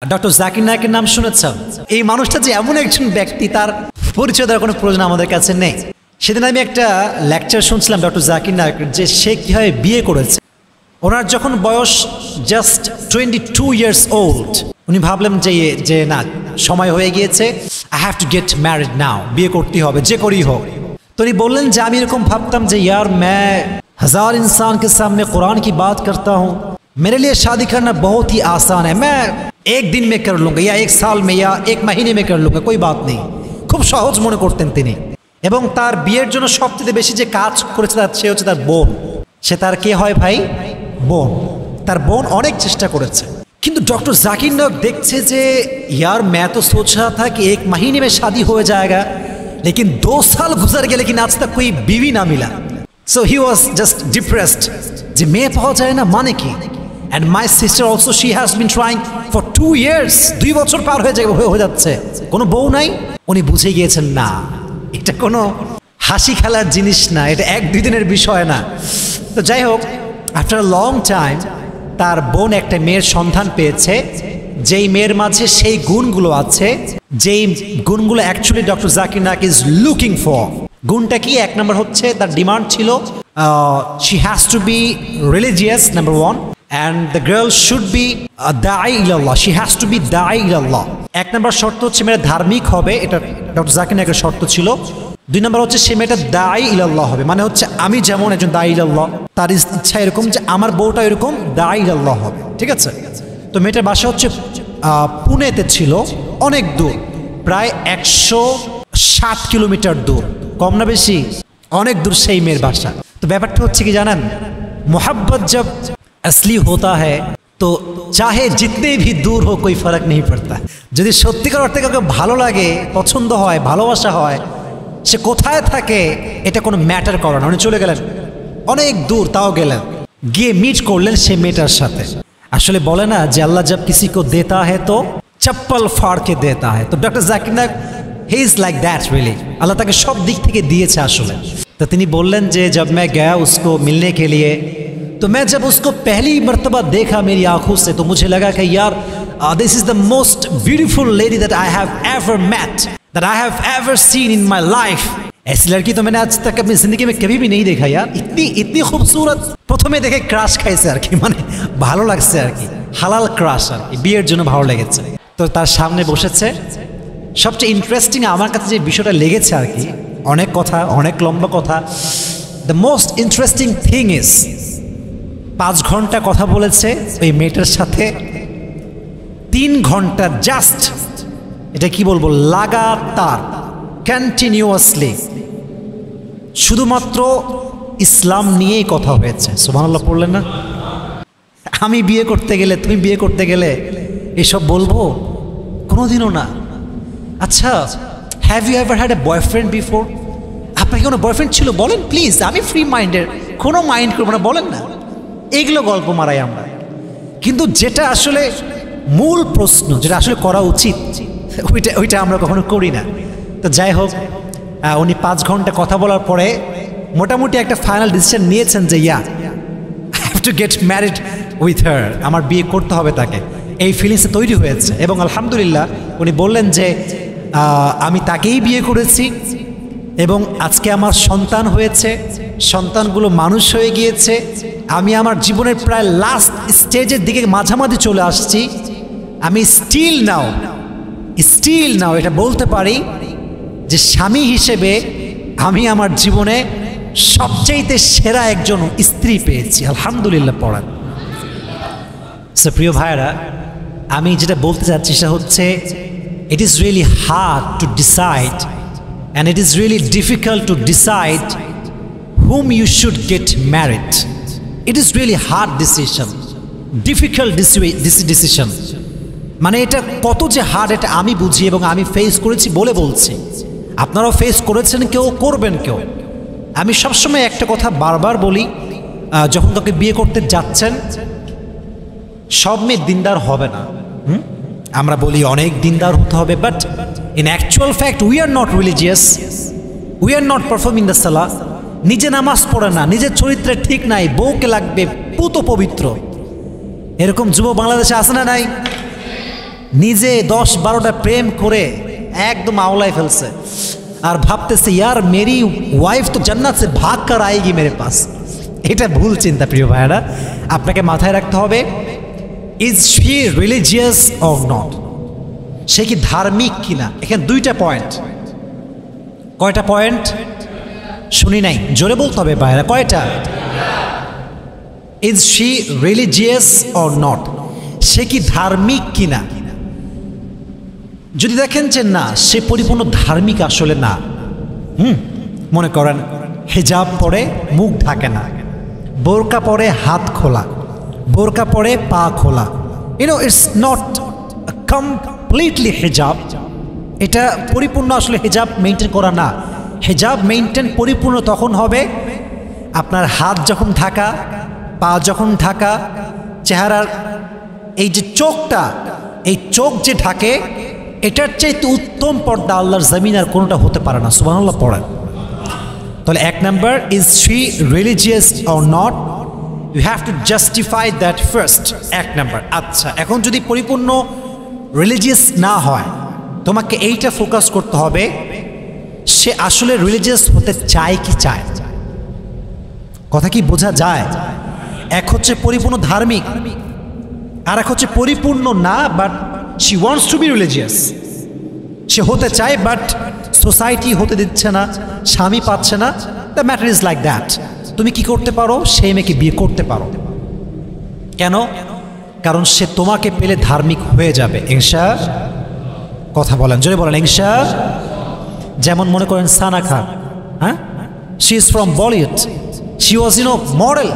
Doctor Zakir নায়েকের নাম শুনেছেন? এই মানুষটা যে এমন একজন ব্যক্তি, তার পরিচয় দেওয়ার কোনো প্রয়োজন আমাদের কাছে নেই। সেদিন আমি একটা লেকচার শুনছিলাম ডক্টর জাকির নায়েকের, যে সে কীভাবে বিয়ে করেছে। ওনার যখন বয়স জাস্ট 22 ইয়ার্স ওল্ড, উনি ভাবলেন যে না, সময় হয়ে গিয়েছে, I have to get married now, বিয়ে করতেই হবে যে করেই হোক। তো উনি বললেন যে আমি এরকম ভাবতাম যে यार मैं हजार इंसान के सामने कुरान की बात करता हूँ, मेरे लिए शादी करना बहुत ही आसान है, मैं एक दिन में कर लूँगा या एक साल में या एक महीने में कर लूँगा, कोई बात नहीं। খুব সহজ মনে করতেন তিনি। এবং তার বিয়ের জন্য সবচেয়ে বেশি যে কাজ করেছে সে হচ্ছে তার বোন। সে তার কে হয় ভাই? বোন। তার বোন অনেক চেষ্টা করেছে, কিন্তু डॉक्टर जाकिर नायक देखছে যে यार मैं तो सोच रहा था कि एक महीने में शादी हो जाएगा, लेकिन 2 साल गुजर गए लेकिन आज तक कोई बीवी ना मिला। So he was just depressed যে মেয়ে পাওয়া যায় না মানে কি। And my sister also, she has been trying for 2 years, 2 বছর পার হয়ে যাচ্ছে, কোনো বউ নাই। উনি বুঝে গিয়েছেন না, এটা কোনো হাসি খেলার জিনিস না, এটা 1-2 দিনের বিষয় না। তো যাই হোক, আফটার লং টাইম তার বোন একটা মেয়ের সন্ধান পেয়েছে, যেই মেয়ের মাঝে সেই গুণগুলো আছে, যেই গুণগুলো actually doctor Zakir Naik is looking for. গুণটা কি? 1 নম্বর হচ্ছে তার ডিমান্ড ছিল she has to be religious, number 1, and the girl should be da'i ilallah, she has to be da'i ilallah। 1 নম্বর শর্ত হচ্ছে মেয়েটা ধার্মিক হবে, এটা ডক্টর জাকির নায়েকের শর্ত ছিল। 2 নম্বর হচ্ছে সে মেয়েটা দা'i ইলাল্লাহ হবে, মানে হচ্ছে আমি যেমন একজন দা'i ইলাল্লাহ, তার ইচ্ছা এরকম যে আমার বউটা এরকম দা'i ইলাল্লাহ হবে, ঠিক আছে? তো মেয়েটার বাসা হচ্ছে পুনেতে ছিল, অনেক দূর, প্রায় 160 কিলোমিটার দূর, কম না বেশি? অনেক দূর সেই মেয়ের বাসা। তো ব্যাপারটা হচ্ছে কি জানেন, মোহাব্বত जब असली होता है तो चाहे जितने भी दूर हो कोई फर्क नहीं पड़ता। যদি সত্যিকার অর্থে কাউকে ভালো লাগে, পছন্দ হয়, ভালোবাসা হয়, সে কোথায় থাকে এটা কোনো ম্যাটার করে না। উনি চলে গেলেন অনেক দূর, তাও গেলেন, গিয়ে মিট করলেন সে মেয়েটার সাথে। আসলে বলে না যে আল্লাহ जब किसी को देता है तो चप्पल फाड़ के देता है, তো doctor Zakir Naik he is like that really. আল্লাহ তাকে সব দিক থেকে দিয়েছে আসলে। তো তিনি বললেন যে जब मैं गया उसको मिलने के लिए, तो मैं जब उसको पहली मर्तबा देखा मेरी आंखों से, तो मुझे लगा कि यार this is the most beautiful lady that I have ever met, that I have ever seen in my life. ऐसी लड़की तो मैंने आज तक अपनी जिंदगी में कभी भी नहीं देखा यार, इतनी खूबसूरत। প্রথমে দেখে ক্রাশ খাইছে আর কি, মানে ভালো লাগছে আর কি, হালাল ক্রাশ আর কি, বিয়ের জন্য ভালো লেগেছে। তো তার সামনে বসেছে। সবচেয়ে ইন্টারেস্টিং আমার কাছে যে বিষয়টা লেগেছে আর কি, অনেক কথা, অনেক লম্বা কথা, the most interesting thing is 5 ঘন্টা কথা বলেছে ওই মেয়েটার সাথে। 3 ঘন্টা জাস্ট, এটা কি বলবো, লাগাতার কন্টিনিউয়াসলি শুধুমাত্র ইসলাম নিয়েই কথা হয়েছে। সুবহানাল্লাহ পড়লেন না? আমি বিয়ে করতে গেলে, তুমি বিয়ে করতে গেলে এসব বলবো? কোনোদিনও না। আচ্ছা, have you ever had a boyfriend before? আপনার কি কোনো বয়ফ্রেন্ড ছিল? বলেন প্লিজ, আমি ফ্রি মাইন্ডের, কোনো মাইন্ড করবো না, বলেন না। এগুলো গল্প মারাই আমরা, কিন্তু যেটা আসলে মূল প্রশ্ন, যেটা আসলে করা উচিত, ওইটা আমরা কখনো করি না। তো যাই হোক, উনি 5 ঘন্টা কথা বলার পরে মোটামুটি একটা ফাইনাল ডিসিশন নিয়েছেন যে I have to get married with her, আমার বিয়ে করতে হবে তাকে। এই ফিলিংসটা তৈরি হয়েছে এবং আলহামদুলিল্লাহ উনি বললেন যে আমি তাকেই বিয়ে করেছি এবং আজকে আমার সন্তান হয়েছে, সন্তানগুলো মানুষ হয়ে গিয়েছে। আমি আমার জীবনের প্রায় লাস্ট স্টেজের দিকে মাঝামাঝি চলে আসছি। আমি স্টিল নাও এটা বলতে পারি যে স্বামী হিসেবে আমি আমার জীবনে সবচাইতে সেরা একজন স্ত্রী পেয়েছি, আলহামদুলিল্লাহ পড়ান। সো প্রিয় ভাইরা, আমি যেটা বলতে চাচ্ছি সেটা হচ্ছে it is really hard to decide and it is really difficult to decide whom you should get married. It is really hard decision, difficult decision. মানে এটা কত যে হার্ড এটা আমি বুঝি এবং আমি ফেস করেছি বলে বলছি। আপনারাও ফেস করেছেন, কেউ করবেন কেউ। আমি সবসময় একটা কথা বারবার বলি, যখন তাকে বিয়ে করতে যাচ্ছেন, সব মেয়ে দিনদার হবে না। আমরা বলি অনেক দিনদার হতে হবে, but in actual fact we are not religious, we are not performing the salah, নিজে নামাজ পড়ে না, নিজের চরিত্রে ঠিক নাই, বউকে লাগবে পুত পবিত্র। এরকম যুব বাংলাদেশে আছে না নাই? নিজে 10-12টা প্রেম করে একদম আওলায় ফেলছে, আর ভাবতেছে ইয়ার মেরি ওয়াইফ তো জান্নাত সে ভাগ কর আয়েগি মেরে পাস। এটা ভুল চিন্তা প্রিয় ভাইরা, আপনাকে মাথায় রাখতে হবে is she religious or not, সে কি ধার্মিক কিনা। এখানে 2টা পয়েন্ট। কয়টা পয়েন্ট শুনি নাই, জোরে বলতে হবে ভাইরা, কয়টা? Is she religious or not, সে কি ধার্মিক কিনা। যদি দেখেন যে না সে পরিপূর্ণ ধার্মিক আসলে না, মনে করেন হিজাব পরে মুখ ঢাকে না, বোরকা পরে হাত খোলা, বোরকা পরে পা খোলা, ইটস নট কমপ্লিটলি হিজাব, এটা পরিপূর্ণ আসলে হিজাব মেনটেন করা না। হিজাব মেনটেন পরিপূর্ণ তখন হবে আপনার হাত যখন ঢাকা, পা যখন ঢাকা, চেহারার এই যে চোখটা, এই চোখ যে ঢাকে, এটার চাইতে উত্তম পর্দা আল্লাহর জমিন আর কোনোটা হতে পারে না। সুবহানাল্লাহ পড়েন। তাহলে 1 number, is she religious or not, you have to justify that first. 1 number. আচ্ছা, এখন যদি পরিপূর্ণ রিলিজিয়াস না হয়, তোমাকে এইটা ফোকাস করতে হবে সে আসলে রিলিজিয়াস হতে চায় কি চায়। কথা কি বোঝা যায়? এক হচ্ছে পরিপূর্ণ ধার্মিক, আর এক হচ্ছে পরিপূর্ণ না, but she wants to be religious, সে হতে চায় বাট সোসাইটি হতে দিচ্ছে না, স্বামী পাচ্ছে না। The matter is like that. তুমি কি করতে পারো? সেই মেয়েকে বিয়ে করতে পারো। কেন? কারণ সে তোমাকে পেলে ধার্মিক হয়ে যাবে ইনশাআল্লাহ। কথা বলেন, জোরে বলেন ইনশাআল্লাহ। যেমন মনে করেন সানা খান, হ্যাঁ, she is from Bollywood, she was model.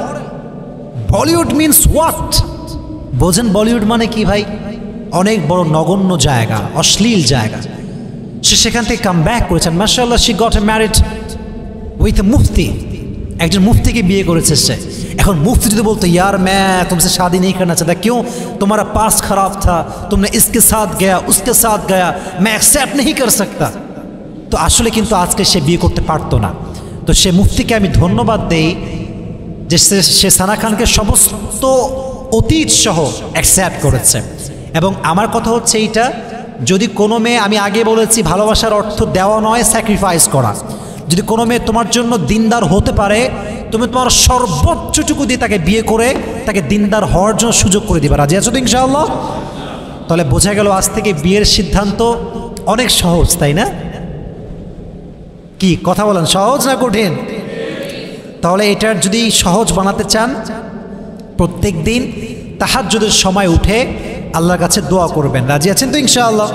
Bollywood means what? বোঝেন বলিউড মানে কি ভাই? অনেক বড় নগণ্য জায়গা, অশ্লীল জায়গা। সে সেখান থেকে কাম ব্যাক করেছেন, মাশাআল্লাহ, she got a married with a মুফতি, একজন মুফতিকে বিয়ে করেছে সে। এখন মুফতি যদি বলতো यार मैं तुमसे शादी नहीं करना चाहता, क्यों? तुम्हारा पास खराब था, तुमने इसके साथ गया उसके साथ गया, मैं एक्सेप्ट नहीं कर सकता। তো আসলে কিন্তু আজকে সে বিয়ে করতে পারতো না। তো সে মুফতিকে আমি ধন্যবাদ দেই যে সে সানা খানকে সমস্ত অতীত সহ অ্যাকসেপ্ট করেছে। এবং আমার কথা হচ্ছে এইটা, যদি কোনো মেয়ে, আমি আগে বলেছি ভালোবাসার অর্থ দেওয়া নয়, স্যাক্রিফাইস করা। যদি কোনো মেয়ে তোমার জন্য দিনদার হতে পারে, তুমি তোমার সর্বোচ্চটুকু দিয়ে তাকে বিয়ে করে তাকে দিনদার হওয়ার জন্য সুযোগ করে দিবা। রাজি আছো তো ইনশাআল্লাহ? তাহলে বোঝা গেল আজ থেকে বিয়ের সিদ্ধান্ত অনেক সহজ, তাই না? কি কথা বলেন, সহজ না কঠিন? তাহলে এটার যদি সহজ বানাতে চান, প্রত্যেক দিন তাহাজ্জুদের সময় উঠে আল্লাহর কাছে দোয়া করবেন। রাজি আছেন তো ইনশাআল্লাহ?